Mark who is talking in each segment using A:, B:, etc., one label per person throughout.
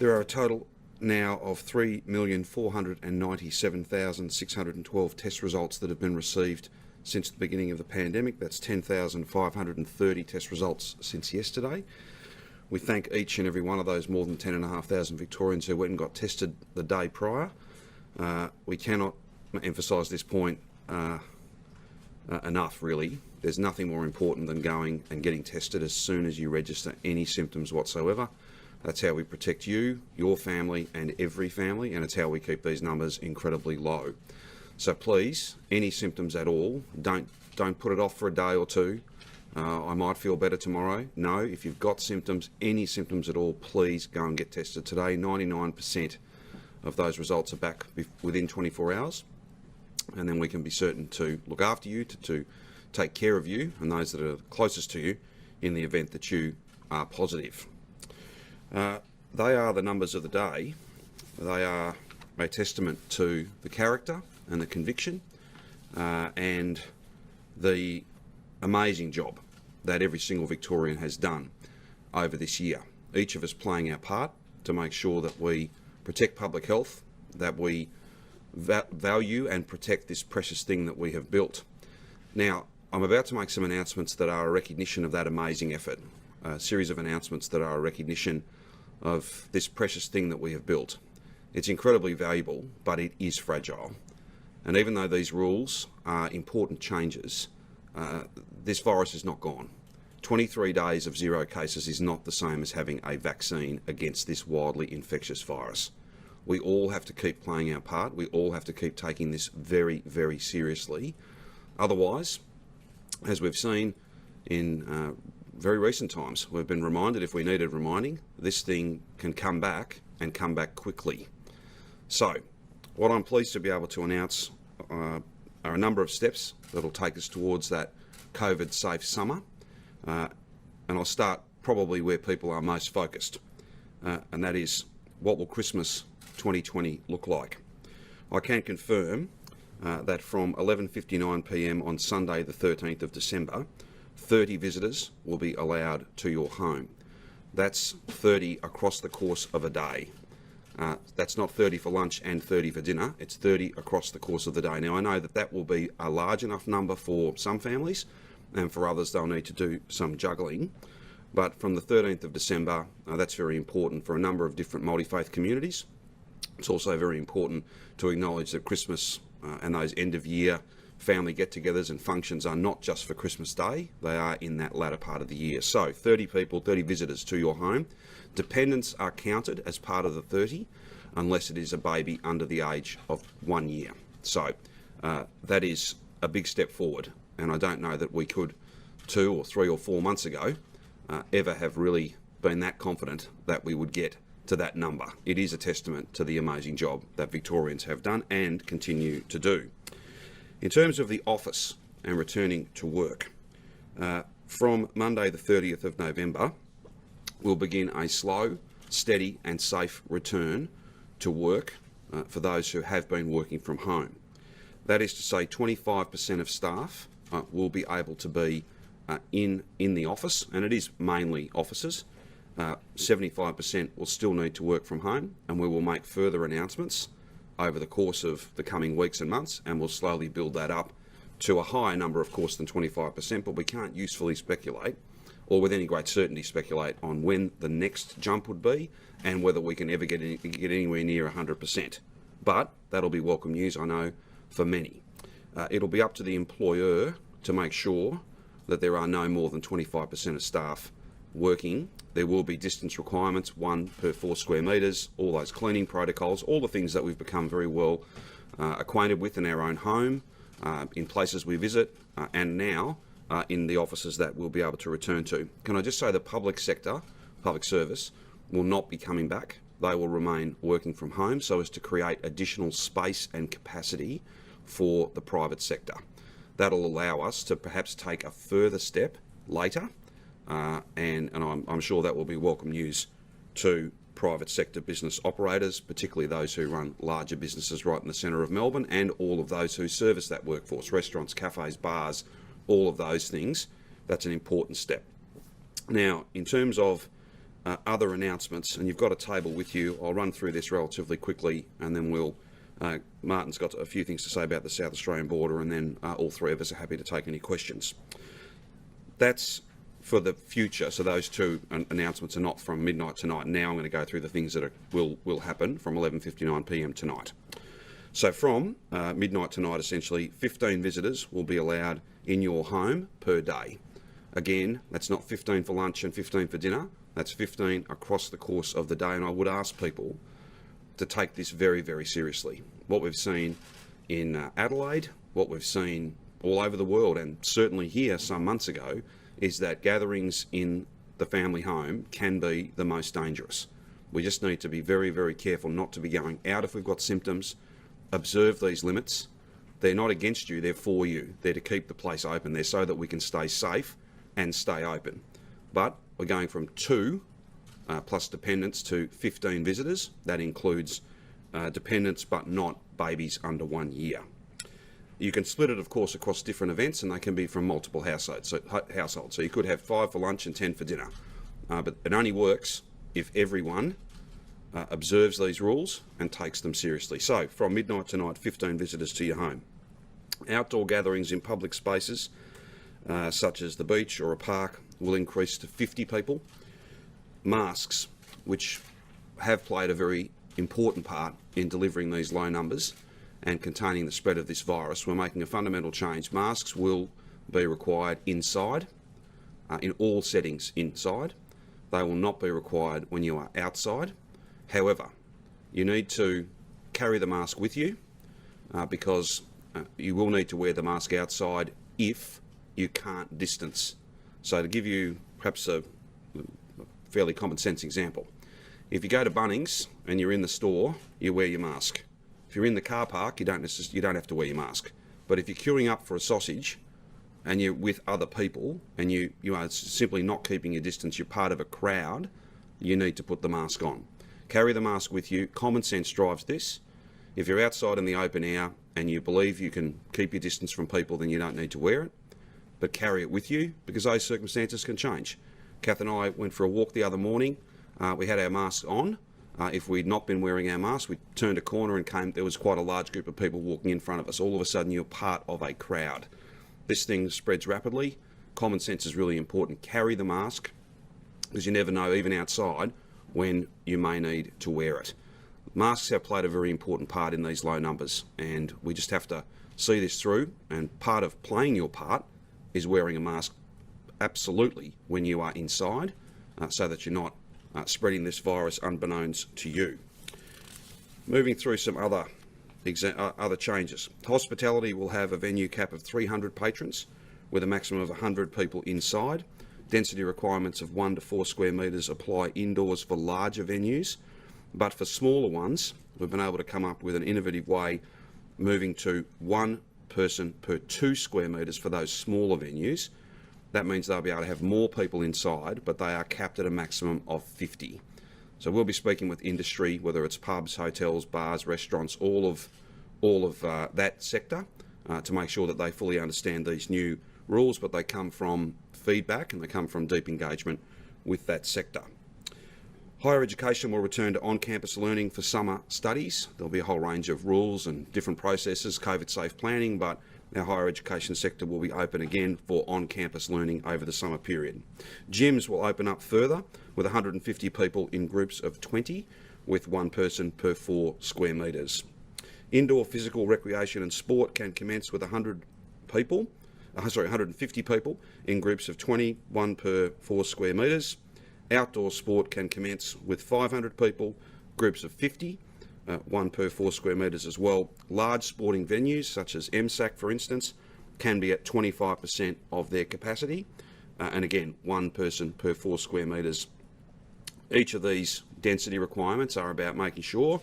A: There are a total now of 3,497,612 test results that have been received since the beginning of the pandemic. That's 10,530 test results since yesterday. We thank each and every one of those more than 10,500 Victorians who went and got tested the day prior. We cannot emphasise this point enough, really. There's nothing more important than going and getting tested as soon as you register any symptoms whatsoever. That's how we protect you, your family and every family, and it's how we keep these numbers incredibly low. So please, any symptoms at all, don't put it off for a day or two. I might feel better tomorrow. No, if you've got symptoms, any symptoms at all, please go and get tested today. 99% of those results are back within 24 hours. And then we can be certain to look after you, to take care of you and those that are closest to you in the event that you are positive. They are the numbers of the day. They are a testament to the character and the conviction and the amazing job that every single Victorian has done over this year. Each of us playing our part to make sure that we protect public health, that we value and protect this precious thing that we have built. Now, I'm about to make some announcements that are a recognition of that amazing effort, a series of announcements that are a recognition of this precious thing that we have built. It's incredibly valuable, but it is fragile. And even though these rules are important changes, this virus is not gone. 23 days of 0 cases is not the same as having a vaccine against this wildly infectious virus. We all have to keep playing our part. We all have to keep taking this very, very seriously. Otherwise, as we've seen in very recent times, we've been reminded, if we needed reminding, this thing can come back and come back quickly. So, what I'm pleased to be able to announce are a number of steps that will take us towards that COVID-safe summer. And I'll start probably where people are most focused, and that is, what will Christmas 2020 look like? I can confirm that from 11:59 p.m. on Sunday the 13th of December, 30 visitors will be allowed to your home. That's 30 across the course of a day. That's not 30 for lunch and 30 for dinner, it's 30 across the course of the day. Now, I know that that will be a large enough number for some families, and for others they'll need to do some juggling. But from the 13th of December, that's very important for a number of different multi-faith communities. It's also very important to acknowledge that Christmas and those end-of-year family get-togethers and functions are not just for Christmas Day, they are in that latter part of the year. So 30 people, 30 visitors to your home. Dependents are counted as part of the 30, unless it is a baby under the age of 1 year. So that is a big step forward, and I don't know that we could 2 or 3 or 4 months ago ever have really been that confident that we would get to that number. It is a testament to the amazing job that Victorians have done and continue to do. In terms of the office and returning to work, from Monday the 30th of November, we'll begin a slow, steady and safe return to work for those who have been working from home. That is to say, 25% of staff will be able to be in the office, and it is mainly offices. 75% will still need to work from home, and we will make further announcements over the course of the coming weeks and months, and we'll slowly build that up to a higher number, of course, than 25%, but we can't usefully speculate, or with any great certainty speculate, on when the next jump would be and whether we can ever get anywhere near 100%. But that'll be welcome news, I know, for many. It'll be up to the employer to make sure that there are no more than 25% of staff working. There will be distance requirements, 1 per 4 square metres, all those cleaning protocols, all the things that we've become very well acquainted with in our own home, in places we visit, and now in the offices that we'll be able to return to. Can I just say the public sector, public service, will not be coming back. They will remain working from home so as to create additional space and capacity for the private sector. That'll allow us to perhaps take a further step later, and I'm sure that will be welcome news to private sector business operators, particularly those who run larger businesses right in the centre of Melbourne, and all of those who service that workforce, restaurants, cafes, bars, all of those things. That's an important step. Now, in terms of other announcements, and you've got a table with you. I'll run through this relatively quickly, and then Martin's got a few things to say about the South Australian border, and then all three of us are happy to take any questions. That's for the future, so those two announcements are not from midnight tonight. Now I'm going to go through the things that will happen from 11:59 p.m. tonight. So from midnight tonight, essentially, 15 visitors will be allowed in your home per day. Again, that's not 15 for lunch and 15 for dinner. That's 15 across the course of the day, and I would ask people to take this very, very seriously. What we've seen in Adelaide, what we've seen all over the world, and certainly here some months ago, is that gatherings in the family home can be the most dangerous. We just need to be very, very careful not to be going out if we've got symptoms. Observe these limits. They're not against you, they're for you. They're to keep the place open. They're so that we can stay safe and stay open. But we're going from 2 plus dependents to 15 visitors. That includes dependents but not babies under 1 year. You can split it, of course, across different events, and they can be from multiple households. So you could have 5 for lunch and 10 for dinner. But it only works if everyone observes these rules and takes them seriously. So from midnight tonight, 15 visitors to your home. Outdoor gatherings in public spaces, such as the beach or a park, will increase to 50 people. Masks, which have played a very important part in delivering these low numbers and containing the spread of this virus, we're making a fundamental change. Masks will be required inside, in all settings inside. They will not be required when you are outside. However, you need to carry the mask with you because you will need to wear the mask outside if you can't distance. So to give you perhaps a fairly common sense example, if you go to Bunnings and you're in the store, you wear your mask. If you're in the car park, you don't have to wear your mask. But if you're queuing up for a sausage and you're with other people and you are simply not keeping your distance, you're part of a crowd, you need to put the mask on. Carry the mask with you. Common sense drives this. If you're outside in the open air and you believe you can keep your distance from people, then you don't need to wear it. But carry it with you because those circumstances can change. Kath and I went for a walk the other morning. We had our masks on. If we'd not been wearing our masks, we turned a corner and there was quite a large group of people walking in front of us. All of a sudden, you're part of a crowd. This thing spreads rapidly. Common sense is really important. Carry the mask because you never know, even outside, when you may need to wear it. Masks have played a very important part in these low numbers, and we just have to see this through. And part of playing your part is wearing a mask absolutely when you are inside, so that you're not spreading this virus unbeknownst to you. Moving through some other changes. Hospitality will have a venue cap of 300 patrons with a maximum of 100 people inside. Density requirements of 1 to 4 square metres apply indoors for larger venues, but for smaller ones, we've been able to come up with an innovative way, moving to 1 person per 2 square metres for those smaller venues. That means they'll be able to have more people inside, but they are capped at a maximum of 50. So we'll be speaking with industry, whether it's pubs, hotels, bars, restaurants, all of that sector, to make sure that they fully understand these new rules, but they come from feedback and they come from deep engagement with that sector. Higher education will return to on-campus learning for summer studies. There'll be a whole range of rules and different processes, COVID-safe planning, but our higher education sector will be open again for on-campus learning over the summer period. Gyms will open up further with 150 people in groups of 20 with 1 person per 4 square metres. Indoor physical recreation and sport can commence with 150 people in groups of 20, 1 per 4 square metres. Outdoor sport can commence with 500 people, groups of 50, 1 per 4 square metres as well. Large sporting venues, such as MSAC for instance, can be at 25% of their capacity, and again, 1 person per 4 square metres. Each of these density requirements are about making sure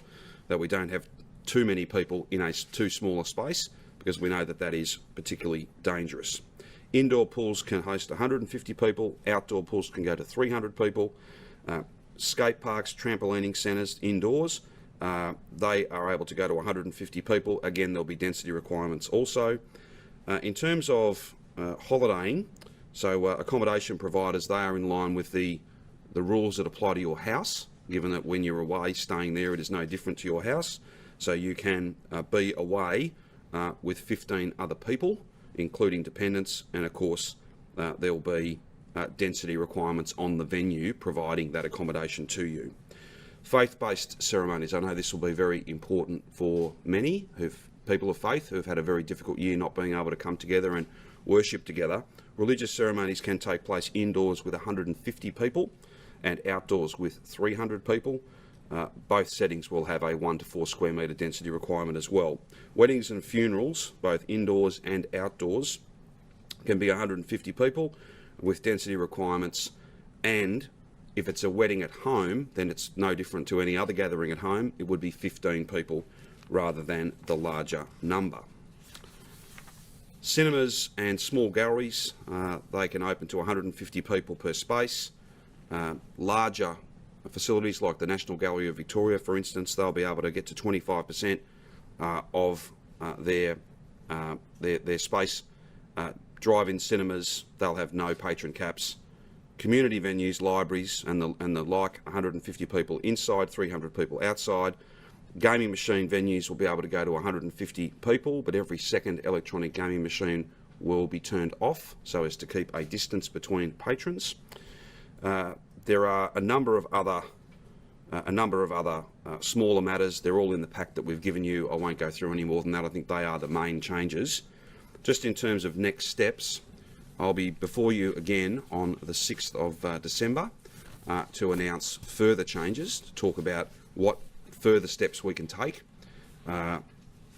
A: that we don't have too many people in a too small a space, because we know that that is particularly dangerous. Indoor pools can host 150 people, outdoor pools can go to 300 people. Skate parks, trampolining centres indoors, they are able to go to 150 people. Again, there'll be density requirements also. In terms of holidaying, so accommodation providers, they are in line with the the rules that apply to your house, given that when you're away, staying there, it is no different to your house. So you can be away with 15 other people, including dependents, and of course there'll be density requirements on the venue providing that accommodation to you. Faith-based ceremonies. I know this will be very important for many people of faith who've had a very difficult year not being able to come together and worship together. Religious ceremonies can take place indoors with 150 people and outdoors with 300 people. Both settings will have a 1 to 4 square metre density requirement as well. Weddings and funerals, both indoors and outdoors, can be 150 people with density requirements, and if it's a wedding at home, then it's no different to any other gathering at home. It would be 15 people rather than the larger number. Cinemas and small galleries, they can open to 150 people per space. Larger facilities like the National Gallery of Victoria, for instance, they'll be able to get to 25% of their space. Drive-in cinemas, they'll have no patron caps. Community venues, libraries and the like, 150 people inside, 300 people outside. Gaming machine venues will be able to go to 150 people, but every second electronic gaming machine will be turned off so as to keep a distance between patrons. There are a number of other smaller matters. They're all in the pack that we've given you. I won't go through any more than that. I think they are the main changes. Just in terms of next steps, I'll be before you again on the 6th of December to announce further changes, to talk about what further steps we can take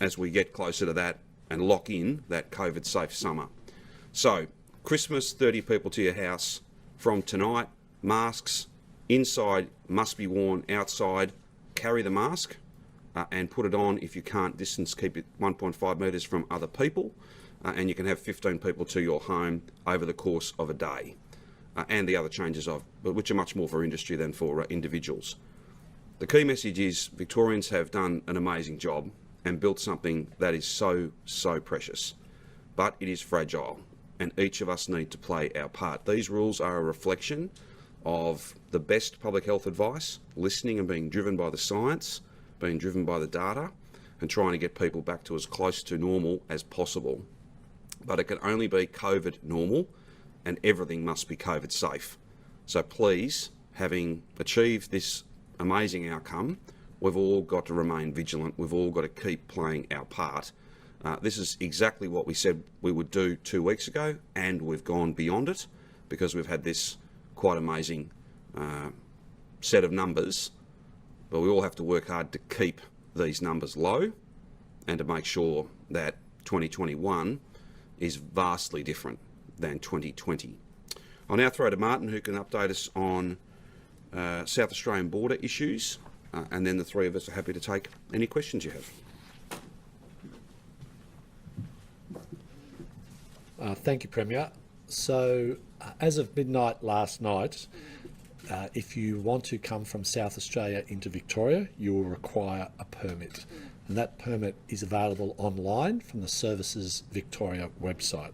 A: as we get closer to that and lock in that COVID-safe summer. So, Christmas, 30 people to your house from tonight. Masks inside must be worn, outside carry the mask and put it on. If you can't distance, keep it 1.5 metres from other people, and you can have 15 people to your home over the course of a day. And the other changes which are much more for industry than for individuals. The key message is Victorians have done an amazing job and built something that is so precious, but it is fragile, and each of us need to play our part. These rules are a reflection of the best public health advice, listening and being driven by the science, being driven by the data, and trying to get people back to as close to normal as possible. But it can only be COVID normal, and everything must be COVID safe. So please, having achieved this amazing outcome, we've all got to remain vigilant. We've all got to keep playing our part. This is exactly what we said we would do 2 weeks ago, and we've gone beyond it because we've had this quite amazing set of numbers. But we all have to work hard to keep these numbers low and to make sure that 2021 is vastly different than 2020. I'll now throw to Martin, who can update us on South Australian border issues, and then the three of us are happy to take any questions you have.
B: Thank you, Premier. So, as of midnight last night, if you want to come from South Australia into Victoria, you will require a permit. And that permit is available online from the Services Victoria website.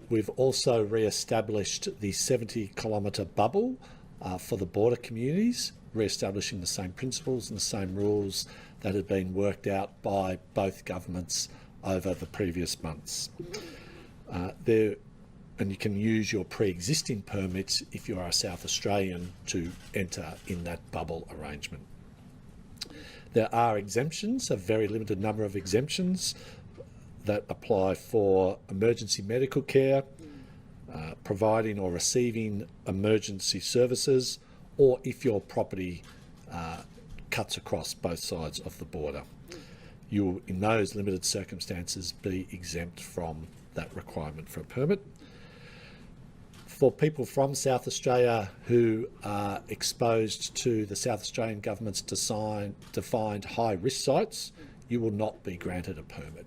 B: We've also re-established the 70-kilometre bubble for the border communities, re-establishing the same principles and the same rules that had been worked out by both governments over the previous months. And you can use your pre-existing permits if you are a South Australian to enter in that bubble arrangement. There are exemptions, a very limited number of exemptions that apply for emergency medical care, providing or receiving emergency services, or if your property cuts across both sides of the border. You will, in those limited circumstances, be exempt from that requirement for a permit. For people from South Australia who are exposed to the South Australian government's defined high-risk sites, you will not be granted a permit.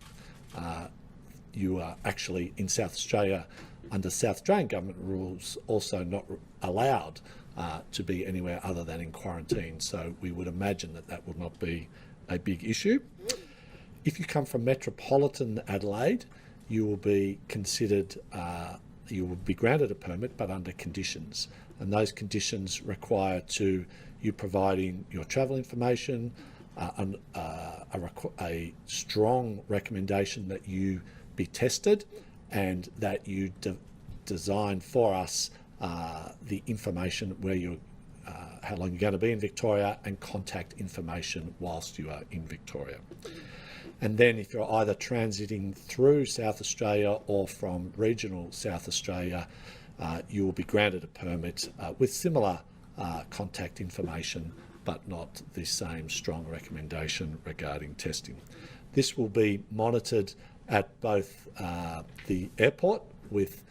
B: You are actually in South Australia under South Australian government rules also not allowed to be anywhere other than in quarantine, so we would imagine that that will not be a big issue. If you come from metropolitan Adelaide, you will be considered you will be granted a permit, but under conditions. And those conditions require you providing your travel information, a strong recommendation that you be tested, and that you design for us the information where you're, how long you're going to be in Victoria, and contact information whilst you are in Victoria. And then if you're either transiting through South Australia or from regional South Australia, you will be granted a permit with similar contact information, but not the same strong recommendation regarding testing. This will be monitored at both the airport, with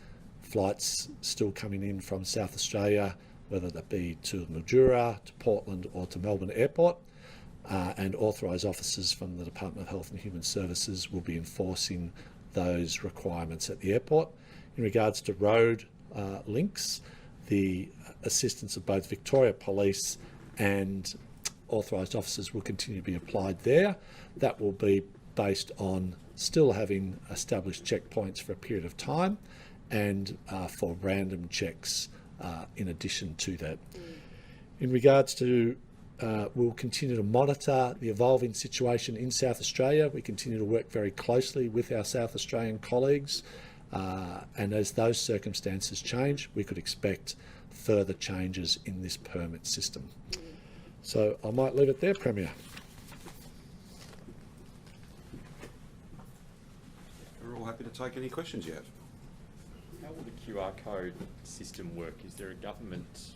B: flights still coming in from South Australia, whether that be to Mildura, to Portland, or to Melbourne Airport, and authorised officers from the Department of Health and Human Services will be enforcing those requirements at the airport. In regards to road links, the assistance of both Victoria Police and authorised officers will continue to be applied there. That will be based on still having established checkpoints for a period of time, and for random checks in addition to that. In regards to, we'll continue to monitor the evolving situation in South Australia. We continue to work very closely with our South Australian colleagues, and as those circumstances change, we could expect further changes in this permit system. So I might leave it there, Premier.
A: We're all happy to take any questions you have.
C: How will the QR code system work? Is there a government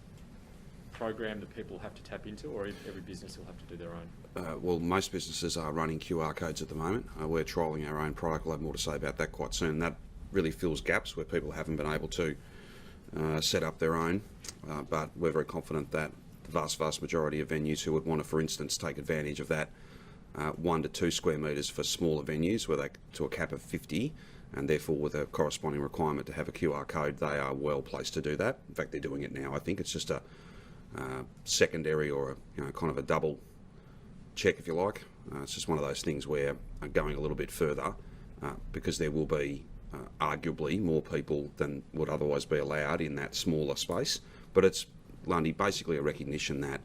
C: program that people have to tap into, or every business will have to do their own?
A: Well, most businesses are running QR codes at the moment. We're trialling our own product. We'll have more to say about that quite soon. That really fills gaps where people haven't been able to set up their own, but we're very confident that the vast majority of venues who would want to, for instance, take advantage of that 1 to 2 square metres for smaller venues where they to a cap of 50, and therefore with a corresponding requirement to have a QR code, they are well placed to do that. In fact, they're doing it now. I think it's just a secondary or kind of a double check, if you like. It's just one of those things where going a little bit further, because there will be arguably more people than would otherwise be allowed in that smaller space. But it's, Lundy, basically a recognition that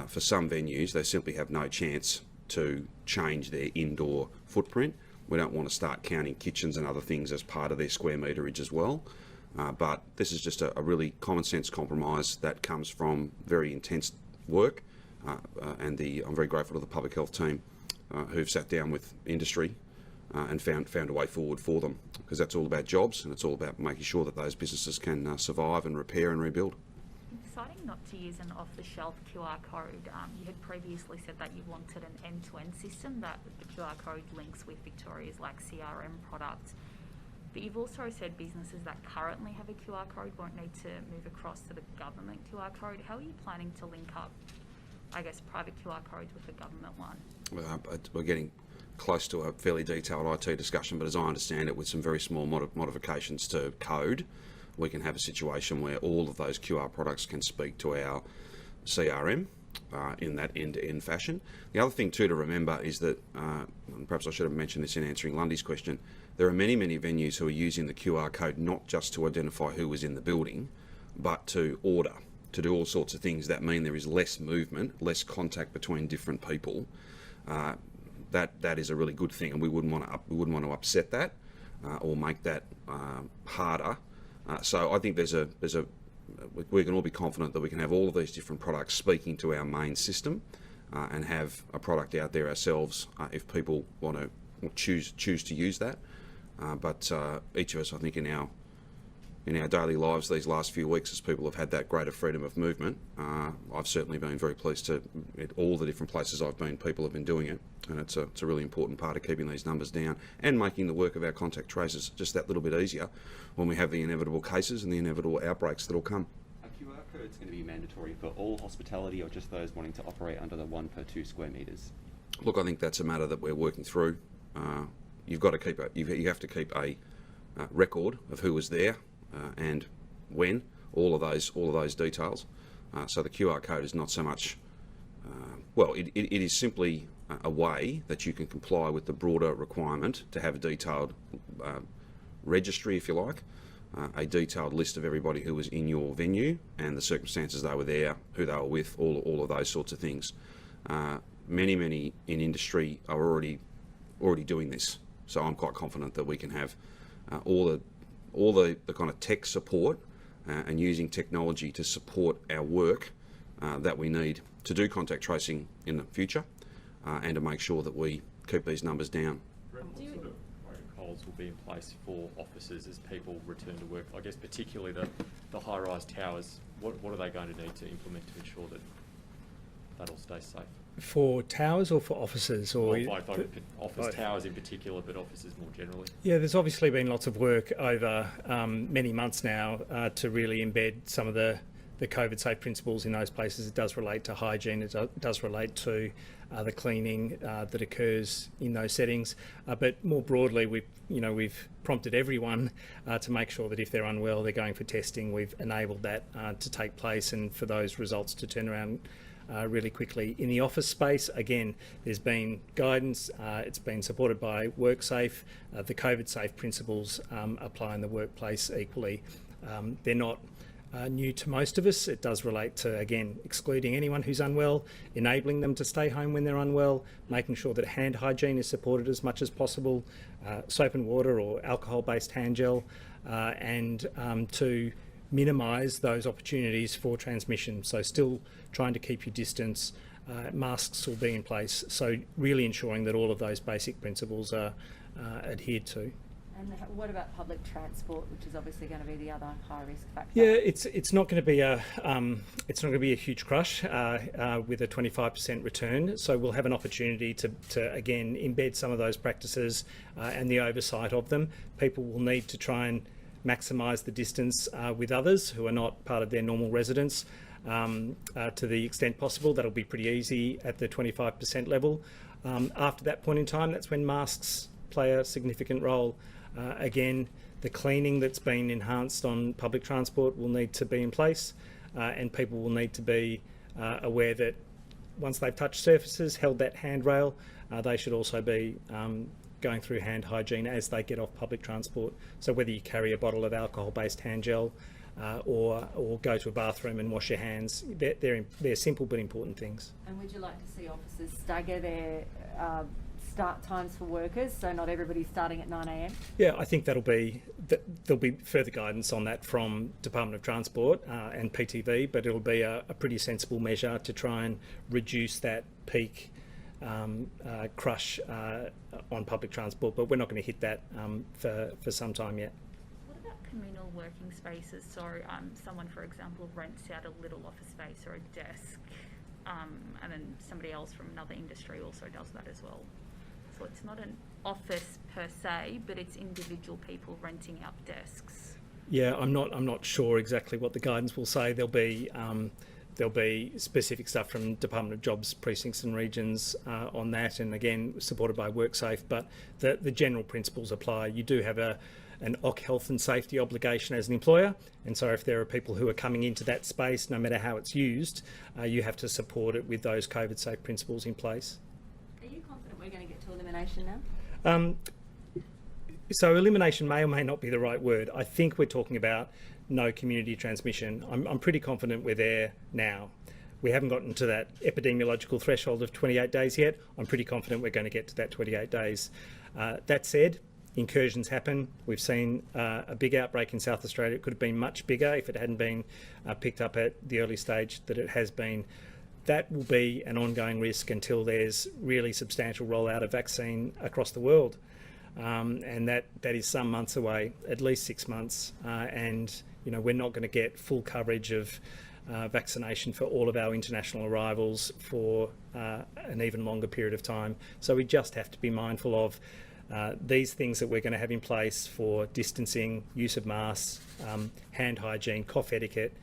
A: for some venues they simply have no chance to change their indoor footprint. We don't want to start counting kitchens and other things as part of their square meterage as well. But this is just a really common sense compromise that comes from very intense work, and I'm very grateful to the public health team who've sat down with industry and found a way forward for them, because that's all about jobs, and it's all about making sure that those businesses can survive and repair and rebuild.
D: Deciding not to use an off-the-shelf QR code, you had previously said that you wanted an end-to-end system that the QR code links with Victoria's CRM product. But you've also said businesses that currently have a QR code won't need to move across to the government QR code. How are you planning to link up, I guess, private QR codes with the government one?
A: We're getting close to a fairly detailed IT discussion, but as I understand it, with some very small modifications to code, we can have a situation where all of those QR products can speak to our CRM in that end-to-end fashion. The other thing too to remember is that, and perhaps I should have mentioned this in answering Lundy's question, there are many venues who are using the QR code not just to identify who was in the building, but to order, to do all sorts of things that mean there is less movement, less contact between different people. That is a really good thing, and we wouldn't want to upset that or make that harder. So I think we can all be confident that we can have all of these different products speaking to our main system, and have a product out there ourselves if people want to choose to use that. But each of us, I think, in our daily lives these last few weeks, as people have had that greater freedom of movement, I've certainly been very pleased to, at all the different places I've been, people have been doing it, and it's a really important part of keeping these numbers down and making the work of our contact tracers just that little bit easier when we have the inevitable cases and the inevitable outbreaks that will come.
E: A QR code is going to be mandatory for all hospitality, or just those wanting to operate under the 1 per 2 square metres?
A: Look, I think that's a matter that we're working through. You have to keep a record of who was there and when, all of those details. So the QR code is not so much, it is simply a way that you can comply with the broader requirement to have a detailed registry, if you like, a detailed list of everybody who was in your venue and the circumstances they were there, who they were with, all of those sorts of things. Many in industry are already doing this, so I'm quite confident that we can have all the kind of tech support and using technology to support our work that we need to do contact tracing in the future and to make sure that we keep these numbers down.
C: What sort of protocols will be in place for officers as people return to work? I guess particularly the high-rise towers. What are they going to need to implement to ensure that that all stays safe?
F: For towers or for officers? Or
C: Office towers in particular, but officers more generally.
F: Yeah, there's obviously been lots of work over many months now to really embed some of the COVID safe principles in those places. It does relate to hygiene, it does relate to the cleaning that occurs in those settings. But more broadly, we've prompted everyone to make sure that if they're unwell, they're going for testing. We've enabled that to take place and for those results to turn around really quickly. In the office space, again, there's been guidance, it's been supported by WorkSafe. The COVID safe principles apply in the workplace equally. They're not new to most of us. It does relate to, again, excluding anyone who's unwell, enabling them to stay home when they're unwell, making sure that hand hygiene is supported as much as possible, soap and water or alcohol-based hand gel, and to minimise those opportunities for transmission. So still trying to keep your distance, masks will be in place. So really ensuring that all of those basic principles are adhered to.
G: And what about public transport, which is obviously going to be the other high risk factor?
F: Yeah, it's not going to be a huge crush with a 25% return. So we'll have an opportunity to again embed some of those practices and the oversight of them. People will need to try and maximise the distance with others who are not part of their normal residence to the extent possible. That'll be pretty easy at the 25% level. After that point in time, that's when masks play a significant role. Again, the cleaning that's been enhanced on public transport will need to be in place, and people will need to be aware that once they've touched surfaces, held that handrail, they should also be going through hand hygiene as they get off public transport. So whether you carry a bottle of alcohol-based hand gel or go to a bathroom and wash your hands, they're simple but important things.
G: And would you like to see officers stagger their start times for workers, so not everybody's starting at 9 a.m?
F: Yeah, I think there'll be further guidance on that from Department of Transport and PTV, but it'll be a pretty sensible measure to try and reduce that peak crush on public transport, but we're not going to hit that for some time yet.
D: What about communal working spaces? So someone, for example, rents out a little office space or a desk, and then somebody else from another industry also does that as well. So it's not an office per se, but it's individual people renting out desks.
F: Yeah, I'm not sure exactly what the guidance will say. There'll be specific stuff from Department of Jobs, Precincts and Regions on that, and again supported by WorkSafe. But the general principles apply. You do have an OC health and safety obligation as an employer, and so if there are people who are coming into that space, no matter how it's used, you have to support it with those COVID safe principles in place.
G: Are you confident we're going to get to elimination now?
F: So elimination may or may not be the right word. I think we're talking about no community transmission. I'm pretty confident we're there now. We haven't gotten to that epidemiological threshold of 28 days yet. I'm pretty confident we're going to get to that 28 days. That said, incursions happen. We've seen a big outbreak in South Australia. It could have been much bigger if it hadn't been picked up at the early stage that it has been. That will be an ongoing risk until there's really substantial rollout of vaccine across the world. And that is some months away, at least 6 months. And we're not going to get full coverage of vaccination for all of our international arrivals for an even longer period of time. So we just have to be mindful of these things that we're going to have in place for distancing, use of masks, hand hygiene, cough etiquette.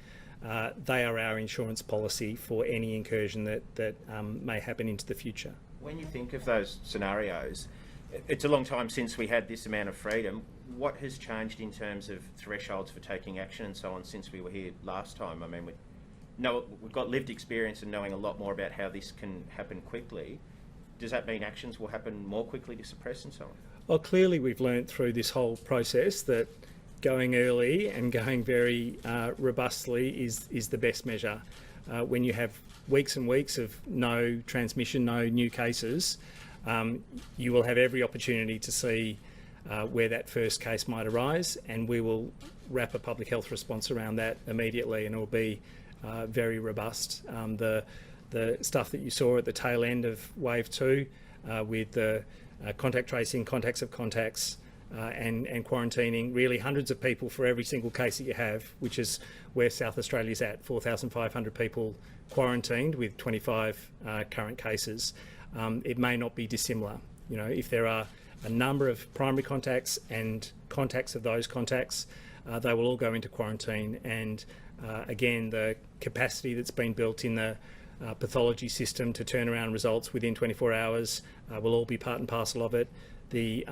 F: They are our insurance policy for any incursion that may happen into the future.
H: When you think of those scenarios, it's a long time since we had this amount of freedom. What has changed in terms of thresholds for taking action and so on since we were here last time? I mean, we've got lived experience and knowing a lot more about how this can happen quickly. Does that mean actions will happen more quickly to suppress and so on?
F: Well, clearly we've learnt through this whole process that going early and going very robustly is the best measure. When you have weeks and weeks of no transmission, no new cases, you will have every opportunity to see where that first case might arise, and we will wrap a public health response around that immediately, and it will be very robust. The stuff that you saw at the tail end of wave 2 with the contact tracing, contacts of contacts, and quarantining really hundreds of people for every single case that you have, which is where South Australia's at, 4,500 people quarantined with 25 current cases. It may not be dissimilar. You know, if there are a number of primary contacts and contacts of those contacts, they will all go into quarantine. And again, the capacity that's been built in the pathology system to turn around results within 24 hours will all be part and parcel of it. The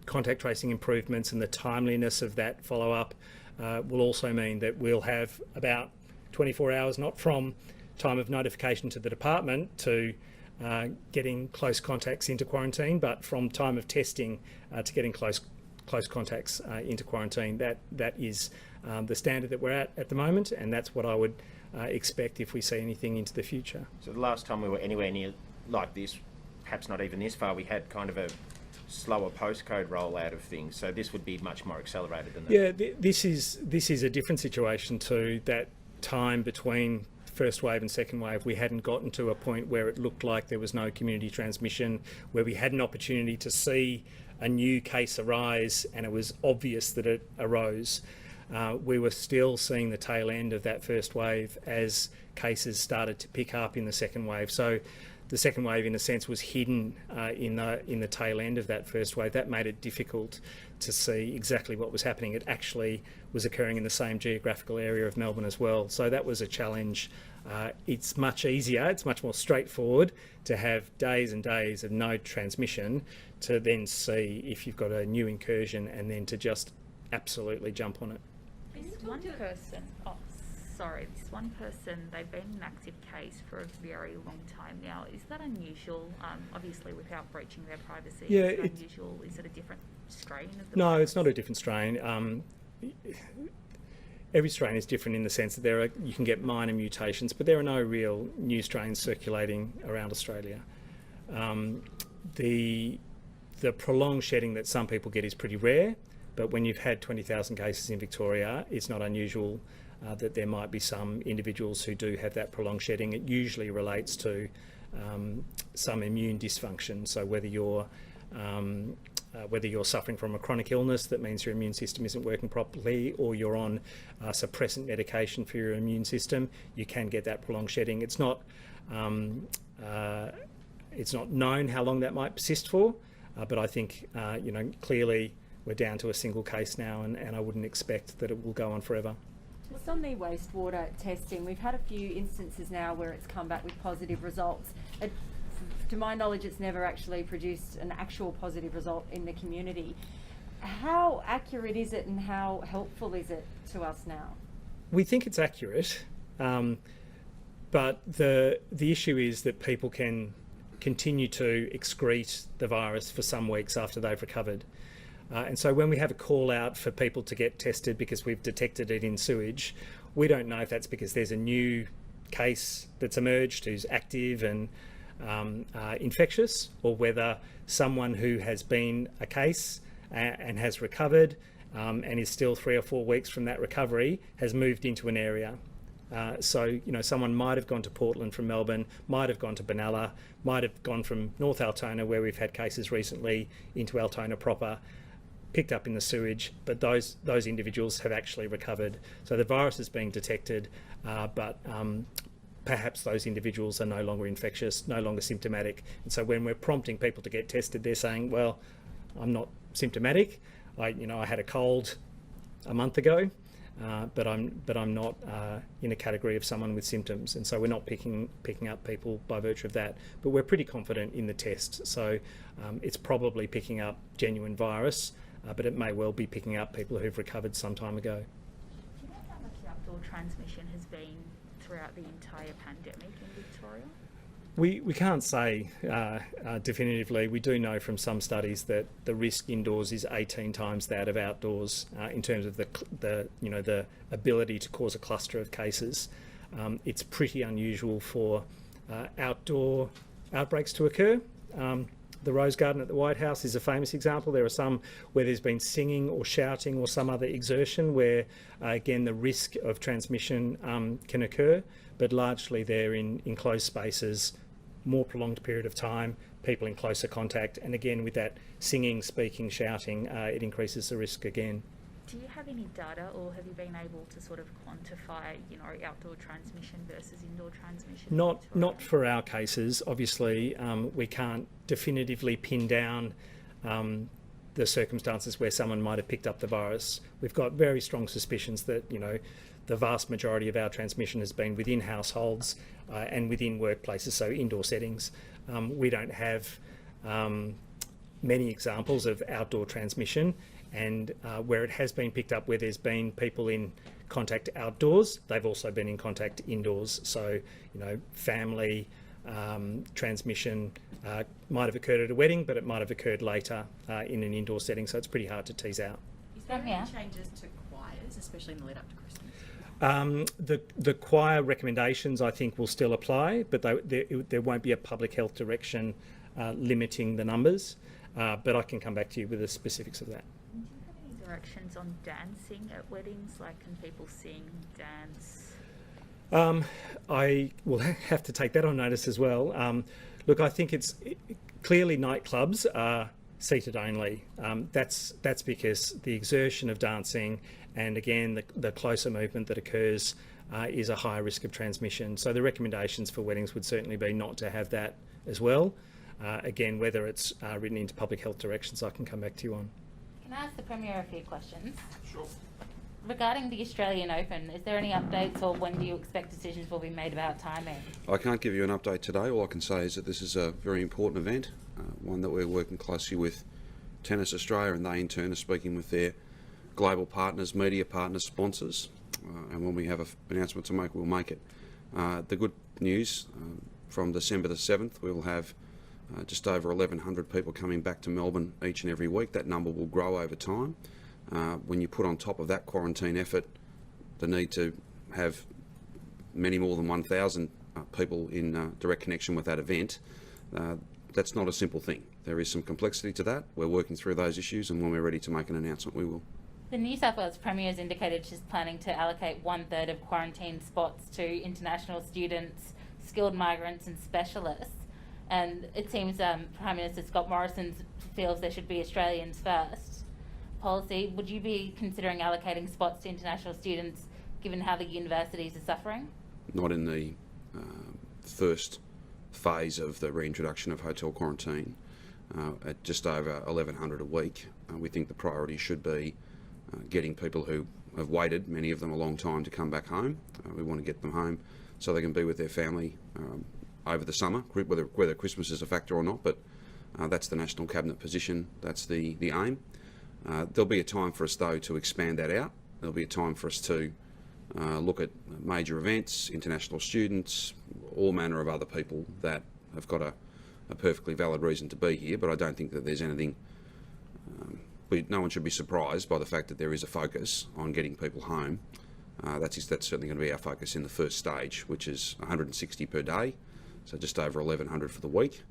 F: contact tracing improvements and the timeliness of that follow-up will also mean that we'll have about 24 hours, not from time of notification to the department to getting close contacts into quarantine, but from time of testing to getting close contacts into quarantine. That is the standard that we're at the moment, and that's what I would expect if we see anything into the future.
H: So the last time we were anywhere near like this, perhaps not even this far, we had kind of a slower postcode rollout of things. So this would be much more accelerated than that.
F: Yeah, this is a different situation to that time between first wave and second wave. We hadn't gotten to a point where it looked like there was no community transmission, where we had an opportunity to see a new case arise and it was obvious that it arose. We were still seeing the tail end of that first wave as cases started to pick up in the second wave. So the second wave, in a sense, was hidden in the tail end of that first wave. That made it difficult to see exactly what was happening. It actually was occurring in the same geographical area of Melbourne as well. So that was a challenge. It's much easier, it's much more straightforward to have days and days of no transmission to then see if you've got a new incursion and then to just absolutely jump on it.
D: This one person, they've been an active case for a very long time now. Is that unusual? Obviously, without breaching their privacy,
F: Yeah,
D: is it unusual? Is it a different strain of the
F: No,
D: virus?
F: it's not a different strain. Every strain is different in the sense that you can get minor mutations, but there are no real new strains circulating around Australia. The prolonged shedding that some people get is pretty rare, but when you've had 20,000 cases in Victoria, it's not unusual that there might be some individuals who do have that prolonged shedding. It usually relates to some immune dysfunction. So whether you're suffering from a chronic illness that means your immune system isn't working properly, or you're on suppressant medication for your immune system, you can get that prolonged shedding. It's not known how long that might persist for, but I think clearly we're down to a single case now, and I wouldn't expect that it will go on forever.
G: Just on the wastewater testing, we've had a few instances now where it's come back with positive results. To my knowledge, it's never actually produced an actual positive result in the community. How accurate is it and how helpful is it to us now?
F: We think it's accurate, but the issue is that people can continue to excrete the virus for some weeks after they've recovered. And so when we have a call out for people to get tested because we've detected it in sewage, we don't know if that's because there's a new case that's emerged who's active and infectious, or whether someone who has been a case and has recovered and is still 3 or 4 weeks from that recovery has moved into an area. So someone might have gone to Portland from Melbourne, might have gone to Benalla, might have gone from North Altona, where we've had cases recently, into Altona proper, picked up in the sewage, but those individuals have actually recovered. So the virus is being detected, but perhaps those individuals are no longer infectious, no longer symptomatic. And so when we're prompting people to get tested, they're saying, well, I'm not symptomatic. I had a cold a month ago, but I'm not in a category of someone with symptoms. And so we're not picking up people by virtue of that. But we're pretty confident in the test. So it's probably picking up genuine virus, but it may well be picking up people who've recovered some time ago.
D: Do you know how much outdoor transmission has been throughout the entire pandemic in Victoria?
F: We can't say definitively. We do know from some studies that the risk indoors is 18 times that of outdoors in terms of the ability to cause a cluster of cases. It's pretty unusual for outdoor outbreaks to occur. The Rose Garden at the White House is a famous example. There are some where there's been singing or shouting or some other exertion where, again, the risk of transmission can occur, but largely they're in enclosed spaces, more prolonged period of time, people in closer contact, and again, with that singing, speaking, shouting, it increases the risk again.
D: Do you have any data, or have you been able to sort of quantify, outdoor transmission versus indoor transmission?
F: Not for our cases. Obviously, we can't definitively pin down the circumstances where someone might have picked up the virus. We've got very strong suspicions that the vast majority of our transmission has been within households and within workplaces, so indoor settings. We don't have many examples of outdoor transmission. And where it has been picked up, where there's been people in contact outdoors, they've also been in contact indoors. So, family transmission might have occurred at a wedding, but it might have occurred later in an indoor setting. So it's pretty hard to tease out.
I: Is there any changes to choirs, especially in the lead up to Christmas?
F: The choir recommendations, I think, will still apply, but there won't be a public health direction limiting the numbers. But I can come back to you with the specifics of that.
D: Do you have any directions on dancing at weddings? Like, can people sing, dance?
F: I will have to take that on notice as well. Look, I think it's clearly nightclubs are seated only. That's because the exertion of dancing and again the closer movement that occurs is a higher risk of transmission. So the recommendations for weddings would certainly be not to have that as well. Again, whether it's written into public health directions, I can come back to you on.
J: Can I ask the Premier a few questions?
A: Sure.
J: Regarding the Australian Open, is there any updates or when do you expect decisions will be made about timing?
A: I can't give you an update today. All I can say is that this is a very important event, one that we're working closely with Tennis Australia, and they in turn are speaking with their global partners, media partners, sponsors, and when we have an announcement to make, we'll make it. The good news, from December the 7th, we'll have just over 1,100 people coming back to Melbourne each and every week. That number will grow over time. When you put on top of that quarantine effort the need to have many more than 1,000 people in direct connection with that event, that's not a simple thing. There is some complexity to that. We're working through those issues, and when we're ready to make an announcement, we will.
J: The New South Wales Premier has indicated she's planning to allocate 1/3 of quarantine spots to international students, skilled migrants and specialists. And it seems Prime Minister Scott Morrison feels there should be Australians first policy. Would you be considering allocating spots to international students given how the universities are suffering?
A: Not in the first phase of the reintroduction of hotel quarantine at just over 1,100 a week. We think the priority should be getting people who have waited, many of them a long time, to come back home. We want to get them home so they can be with their family over the summer, whether Christmas is a factor or not, but that's the National Cabinet position, that's the aim. There'll be a time for us, though, to expand that out. There'll be a time for us to look at major events, international students, all manner of other people that have got a perfectly valid reason to be here, but I don't think that there's anything, no one should be surprised by the fact that there is a focus on getting people home. That's certainly going to be our focus in the first stage, which is 160 per day. So just over 1,100 for the week.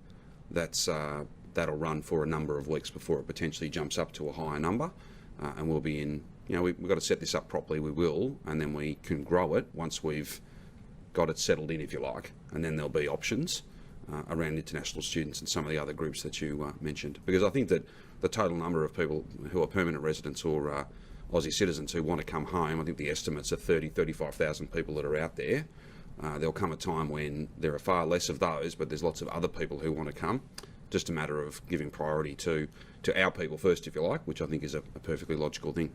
A: That'll run for a number of weeks before it potentially jumps up to a higher number, and we'll be in. We've got to set this up properly. We will, and then we can grow it once we've got it settled in, if you like, and then there'll be options around international students and some of the other groups that you mentioned. Because I think that the total number of people who are permanent residents or Aussie citizens who want to come home, I think the estimates are 35,000 people that are out there. There'll come a time when there are far less of those, but there's lots of other people who want to come. Just a matter of giving priority to our people first, if you like, which I think is a perfectly logical thing.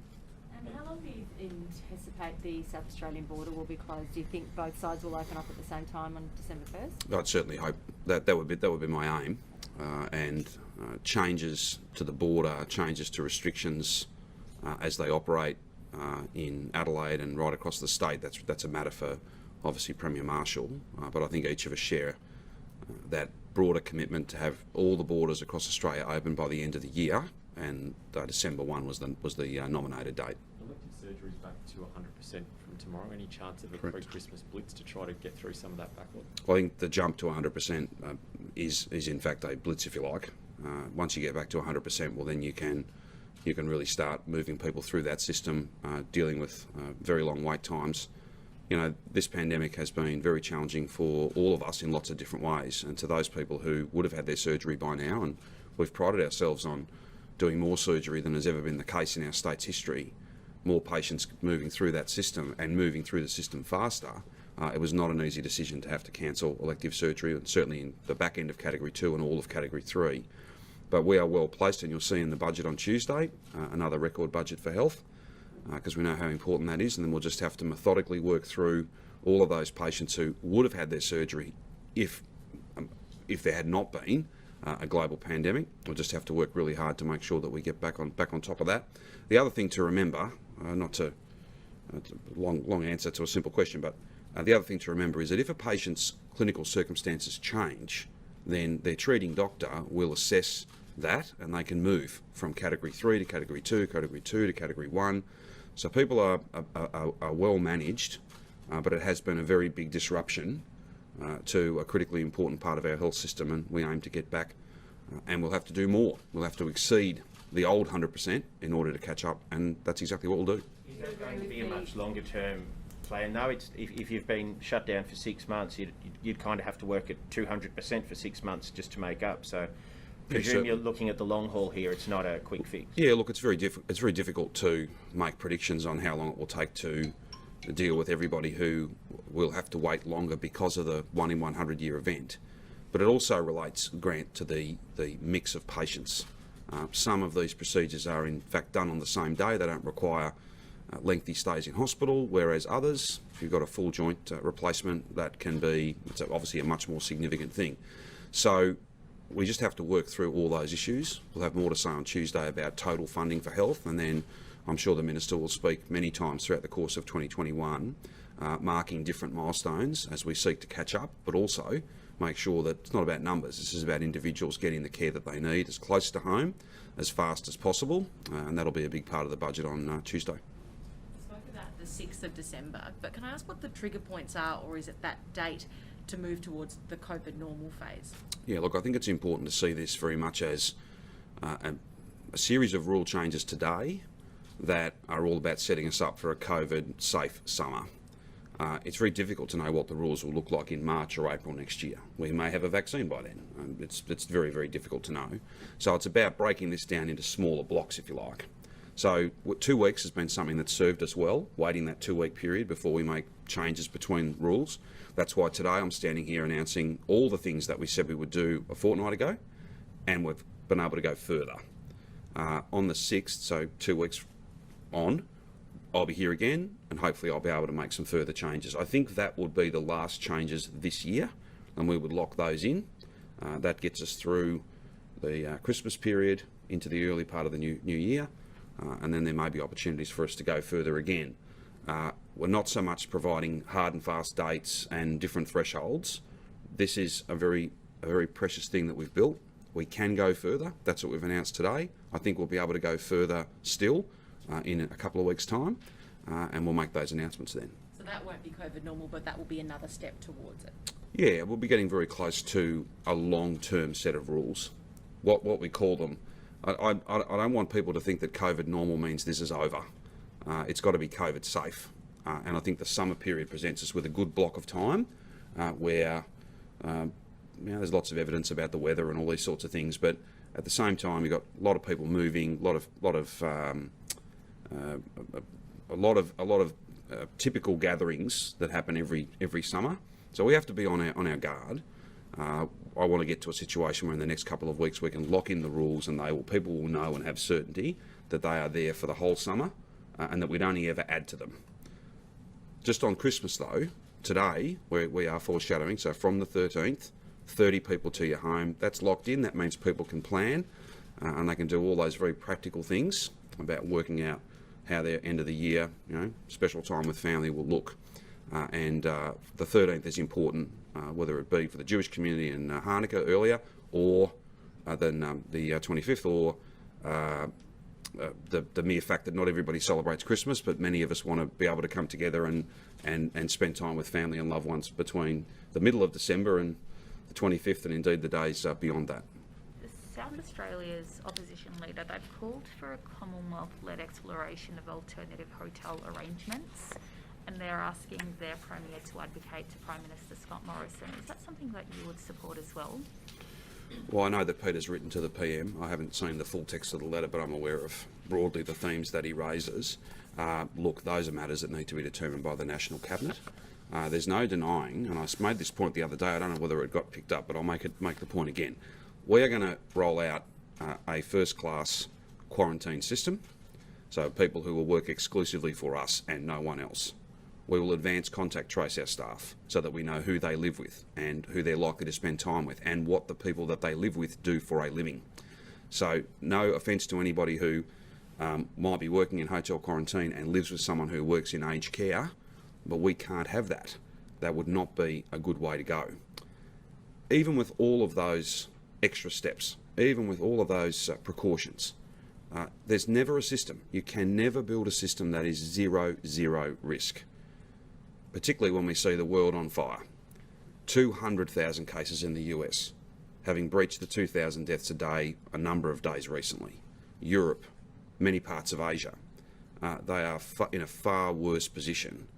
G: And how long do you anticipate the South Australian border will be closed? Do you think both sides will open up at the same time on December 1st?
A: I'd certainly hope that would be my aim. And changes to the border, changes to restrictions as they operate in Adelaide and right across the state, that's a matter for obviously Premier Marshall, but I think each of us share that broader commitment to have all the borders across Australia open by the end of the year, and December 1 was the nominated date.
C: Elective surgery's back to 100% from tomorrow. Any chance of a
A: Correct.
C: pre-Christmas blitz to try to get through some of that backlog?
A: I think the jump to 100% is in fact a blitz, if you like. Once you get back to 100%, well then you can really start moving people through that system, dealing with very long wait times. You know, this pandemic has been very challenging for all of us in lots of different ways, and to those people who would have had their surgery by now, and we've prided ourselves on doing more surgery than has ever been the case in our state's history, more patients moving through that system and moving through the system faster. It was not an easy decision to have to cancel elective surgery, and certainly in the back end of Category 2 and all of Category 3. But we are well placed, and you'll see in the budget on Tuesday, another record budget for health, because we know how important that is, and then we'll just have to methodically work through all of those patients who would have had their surgery if there had not been a global pandemic. We'll just have to work really hard to make sure that we get back on top of that. The other thing to remember, it's a long answer to a simple question, but the other thing to remember is that if a patient's clinical circumstances change, then their treating doctor will assess that, and they can move from Category 3 to Category 2, Category 2 to Category 1. So people are well managed, but it has been a very big disruption to a critically important part of our health system, and we aim to get back, and we'll have to do more. We'll have to exceed the old 100% in order to catch up, and that's exactly what we'll do.
H: Is that going to be a much longer term plan? No, if you've been shut down for 6 months, you'd kind of have to work at 200% for 6 months just to make up. So I presume you're looking at the long haul here. It's not a quick fix.
A: Yeah, look, it's very difficult to make predictions on how long it will take to deal with everybody who will have to wait longer because of the 1 in 100 year event. But it also relates, Grant, to the mix of patients. Some of these procedures are in fact done on the same day. They don't require lengthy stays in hospital, whereas others, if you've got a full joint replacement, that can be, it's obviously a much more significant thing. So we just have to work through all those issues. We'll have more to say on Tuesday about total funding for health, and then I'm sure the Minister will speak many times throughout the course of 2021, marking different milestones as we seek to catch up, but also make sure that it's not about numbers. This is about individuals getting the care that they need as close to home, as fast as possible, and that'll be a big part of the budget on Tuesday.
I: You spoke about the 6th of December, but can I ask what the trigger points are, or is it that date to move towards the COVID normal phase?
A: Yeah, look, I think it's important to see this very much as a series of rule changes today that are all about setting us up for a COVID-safe summer. It's very difficult to know what the rules will look like in March or April next year. We may have a vaccine by then. It's very, very difficult to know. So it's about breaking this down into smaller blocks, if you like. So 2 weeks has been something that's served us well, waiting that 2 week period before we make changes between rules. That's why today I'm standing here announcing all the things that we said we would do a fortnight ago, and we've been able to go further. On the 6th, so 2 weeks on, I'll be here again, and hopefully I'll be able to make some further changes. I think that would be the last changes this year, and we would lock those in. That gets us through the Christmas period into the early part of the new year, and then there may be opportunities for us to go further again. We're not so much providing hard and fast dates and different thresholds. This is a very precious thing that we've built. We can go further. That's what we've announced today. I think we'll be able to go further still in a couple of weeks' time, and we'll make those announcements then.
I: So that won't be COVID normal, but that will be another step towards it.
A: Yeah, we'll be getting very close to a long-term set of rules. What we call them. I don't want people to think that COVID normal means this is over. It's got to be COVID safe, and I think the summer period presents us with a good block of time where there's lots of evidence about the weather and all these sorts of things, but at the same time you've got a lot of people moving, a lot of typical gatherings that happen every summer. So we have to be on our guard. I want to get to a situation where in the next couple of weeks we can lock in the rules, and people will know and have certainty that they are there for the whole summer, and that we'd only ever add to them. Just on Christmas though, today we are foreshadowing, so from the 13th, 30 people to your home, that's locked in. That means people can plan, and they can do all those very practical things about working out how their end of the year, special time with family will look. And the 13th is important whether it be for the Jewish community in Hanukkah earlier, or than the 25th, or the mere fact that not everybody celebrates Christmas, but many of us want to be able to come together and spend time with family and loved ones between the middle of December and the 25th, and indeed the days beyond that.
D: South Australia's opposition leader, they've called for a Commonwealth-led exploration of alternative hotel arrangements, and they're asking their Premier to advocate to Prime Minister Scott Morrison. Is that something that you would support as well?
A: Well, I know that Peter's written to the PM. I haven't seen the full text of the letter, but I'm aware of broadly the themes that he raises. Look, those are matters that need to be determined by the National Cabinet. There's no denying, and I made this point the other day, I don't know whether it got picked up, but I'll make the point again. We are going to roll out a first-class quarantine system, so people who will work exclusively for us and no one else. We will advance contact trace our staff so that we know who they live with and who they're likely to spend time with and what the people that they live with do for a living. So no offence to anybody who might be working in hotel quarantine and lives with someone who works in aged care, but we can't have that. That would not be a good way to go. Even with all of those extra steps, even with all of those precautions, there's never a system. You can never build a system that is zero risk, particularly when we see the world on fire. 200,000 cases in the US, having breached the 2,000 deaths a day a number of days recently. Europe, many parts of Asia, they are in a far worse position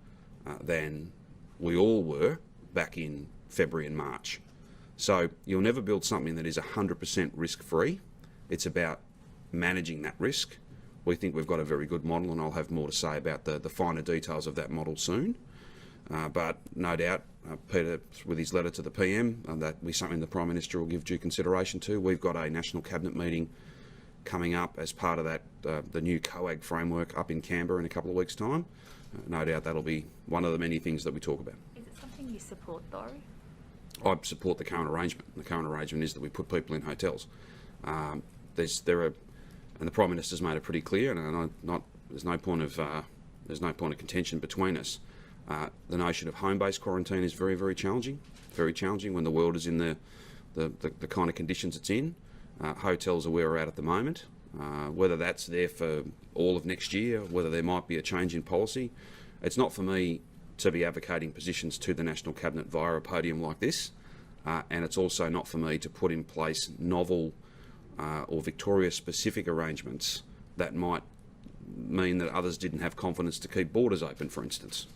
A: than we all were back in February and March. So you'll never build something that is 100% risk-free. It's about managing that risk. We think we've got a very good model, and I'll have more to say about the finer details of that model soon. But no doubt, Peter, with his letter to the PM, that will be something the Prime Minister will give due consideration to. We've got a National Cabinet meeting coming up as part of that, the new COAG framework up in Canberra in a couple of weeks' time. No doubt that'll be one of the many things that we talk about.
D: Is it something you support, though?
A: I support the current arrangement. The current arrangement is that we put people in hotels. And the Prime Minister's made it pretty clear, and there's no point of contention between us. The notion of home-based quarantine is very challenging. Very challenging when the world is in the kind of conditions it's in. Hotels are where we're at the moment. Whether that's there for all of next year, whether there might be a change in policy, it's not for me to be advocating positions to the National Cabinet via a podium like this, and it's also not for me to put in place novel or Victoria-specific arrangements that might mean that others didn't have confidence to keep borders open, for instance.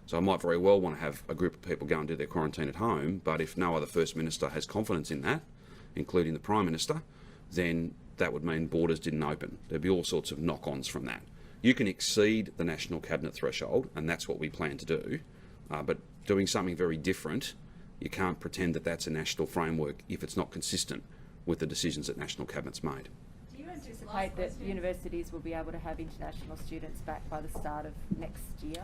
A: So I might very well want to have a group of people go and do their quarantine at home, but if no other First Minister has confidence in that, including the Prime Minister, then that would mean borders didn't open. There'd be all sorts of knock-ons from that. You can exceed the National Cabinet threshold, and that's what we plan to do, but doing something very different, you can't pretend that that's a national framework if it's not consistent with the decisions that National Cabinet's made.
G: Do you anticipate that universities will be able to have international students back by the start of next year?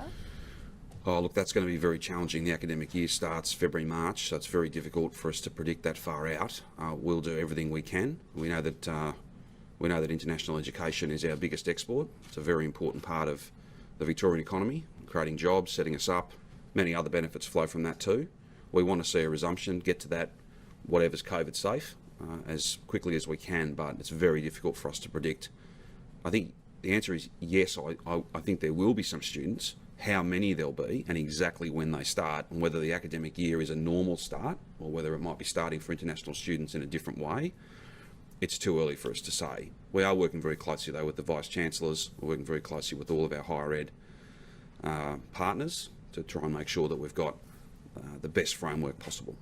A: Oh, look, that's going to be very challenging. The academic year starts February, March, so it's very difficult for us to predict that far out. We'll do everything we can. We know that international education is our biggest export. It's a very important part of the Victorian economy, creating jobs, setting us up. Many other benefits flow from that too. We want to see a resumption, get to that, whatever's COVID safe, as quickly as we can, but it's very difficult for us to predict. I think the answer is yes, I think there will be some students. How many there'll be and exactly when they start, and whether the academic year is a normal start or whether it might be starting for international students in a different way, it's too early for us to say. We are working very closely though with the Vice-Chancellors. We're working very closely with all of our higher ed partners to try and make sure that we've got the best framework possible.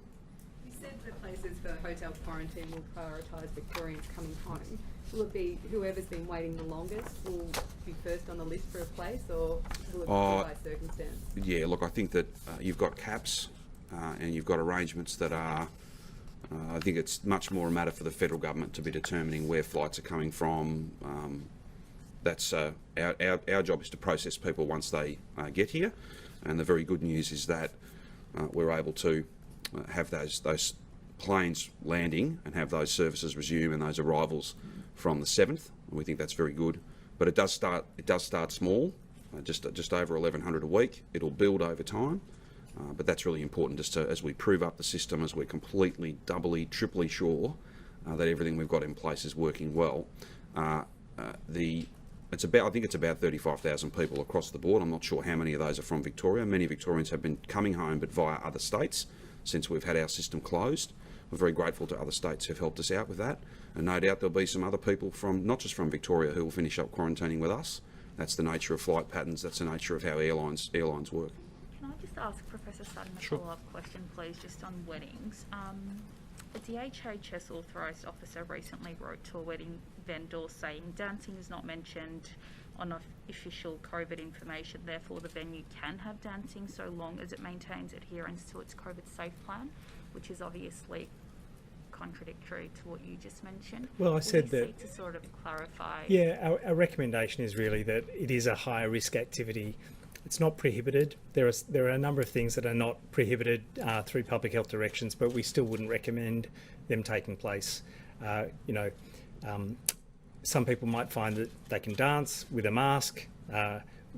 K: You said that places for hotel quarantine will prioritise Victorians coming home. Will it be whoever's been waiting the longest will be first on the list for a place, or will it be by circumstance?
A: Yeah, look, I think that you've got caps and you've got arrangements that are, I think it's much more a matter for the federal government to be determining where flights are coming from. That's our job is to process people once they get here, and the very good news is that we're able to have those planes landing and have those services resume and those arrivals from the 7th. We think that's very good, but it does start small, just over 1,100 a week. It'll build over time, But that's really important just to, as we prove up the system, as we're completely, doubly, triply sure that everything we've got in place is working well. I think it's about 35,000 people across the board. I'm not sure how many of those are from Victoria. Many Victorians have been coming home, but via other states since we've had our system closed. We're very grateful to other states who've helped us out with that. And no doubt there'll be some other people from, not just from Victoria, who will finish up quarantining with us. That's the nature of flight patterns. That's the nature of how airlines work.
D: Can I just ask Professor Sutton a
B: Sure.
D: follow-up question, please, just on weddings? A DHHS authorised officer recently wrote to a wedding vendor saying dancing is not mentioned on official COVID information, therefore the venue can have dancing so long as it maintains adherence to its COVID safe plan, which is obviously contradictory to what you just mentioned.
F: Well, I
D: Will
F: said
D: you
F: that-
D: seek to sort of clarify?
F: Yeah, our recommendation is really that it is a higher risk activity. It's not prohibited. There are a number of things that are not prohibited through public health directions, but we still wouldn't recommend them taking place. Some people might find that they can dance with a mask.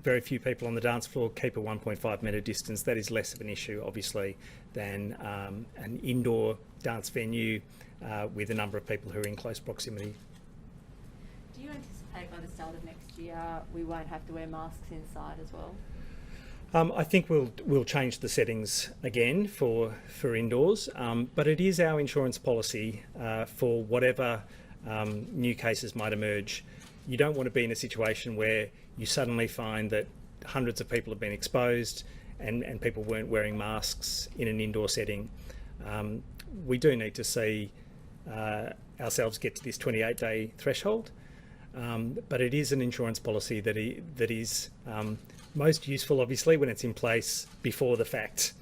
F: Very few people on the dance floor keep a 1.5 metre distance. That is less of an issue, obviously, than an indoor dance venue with a number of people who are in close proximity.
G: Do you anticipate by the start of next year we won't have to wear masks inside as well?
F: I think we'll change the settings again for indoors, but it is our insurance policy for whatever new cases might emerge. You don't want to be in a situation where you suddenly find that hundreds of people have been exposed and people weren't wearing masks in an indoor setting. We do need to see ourselves get to this 28-day threshold, but it is an insurance policy that is most useful, obviously, when it's in place before the fact.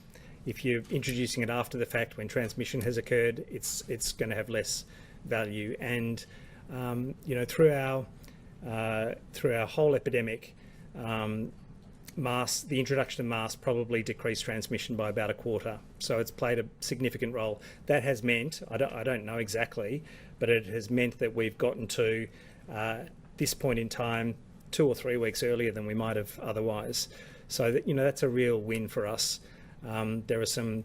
F: If you're introducing it after the fact, when transmission has occurred, it's going to have less value. And through our whole epidemic, the introduction of masks probably decreased transmission by about a quarter. So it's played a significant role. That has meant, I don't know exactly, but it has meant that we've gotten to this point in time 2 or 3 weeks earlier than we might have otherwise. So that's a real win for us. There are some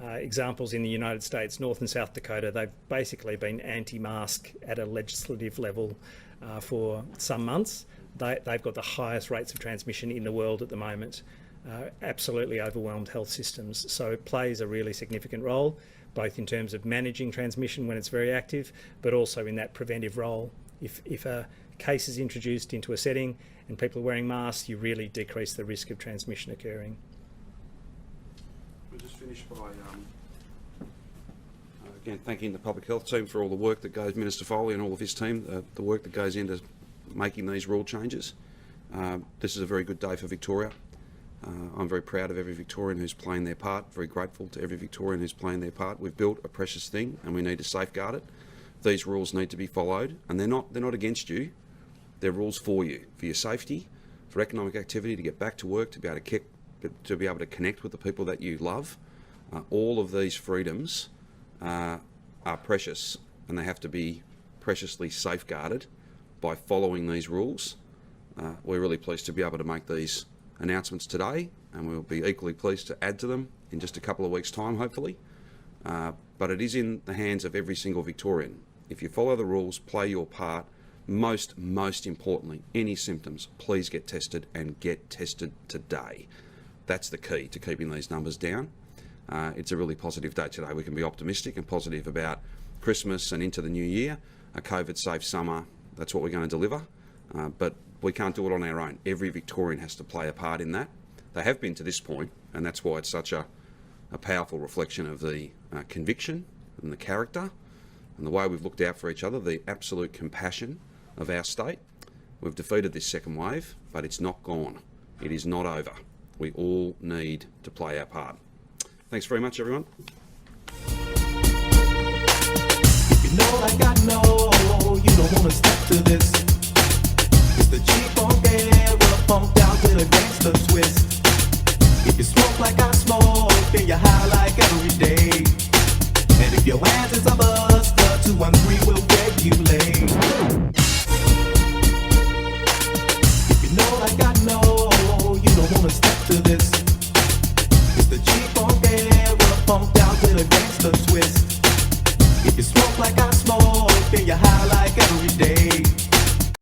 F: examples in the United States, North and South Dakota. They've basically been anti-mask at a legislative level for some months. They've got the highest rates of transmission in the world at the moment. Absolutely overwhelmed health systems. So it plays a really significant role, both in terms of managing transmission when it's very active, but also in that preventive role. If a case is introduced into a setting and people are wearing masks, you really decrease the risk of transmission occurring.
A: We'll just finish by again thanking the public health team for all the work that goes, Minister Foley and all of his team, the work that goes into making these rule changes. This is a very good day for Victoria. I'm very proud of every Victorian who's playing their part, very grateful to every Victorian who's playing their part. We've built a precious thing and we need to safeguard it. These rules need to be followed, and they're not against you. They're rules for you, for your safety, for economic activity, to get back to work, to be able to connect with the people that you love. All of these freedoms are precious, and they have to be preciously safeguarded by following these rules. We're really pleased to be able to make these announcements today, and we'll be equally pleased to add to them in just a couple of weeks' time, hopefully. But it is in the hands of every single Victorian. If you follow the rules, play your part, most importantly, any symptoms, please get tested, and get tested today. That's the key to keeping these numbers down. It's a really positive day today. We can be optimistic and positive about Christmas and into the new year. A COVID-safe summer, that's what we're going to deliver. But we can't do it on our own. Every Victorian has to play a part in that. They have been to this point, and that's why it's such a powerful reflection of the conviction and the character and the way we've looked out for each other, the absolute compassion of our state. We've defeated this second wave, but it's not gone. It is not over. We all need to play our part. Thanks very much, everyone.
L: You don't want to step to this. It's the G-Funk era, funked out with a gangster twist.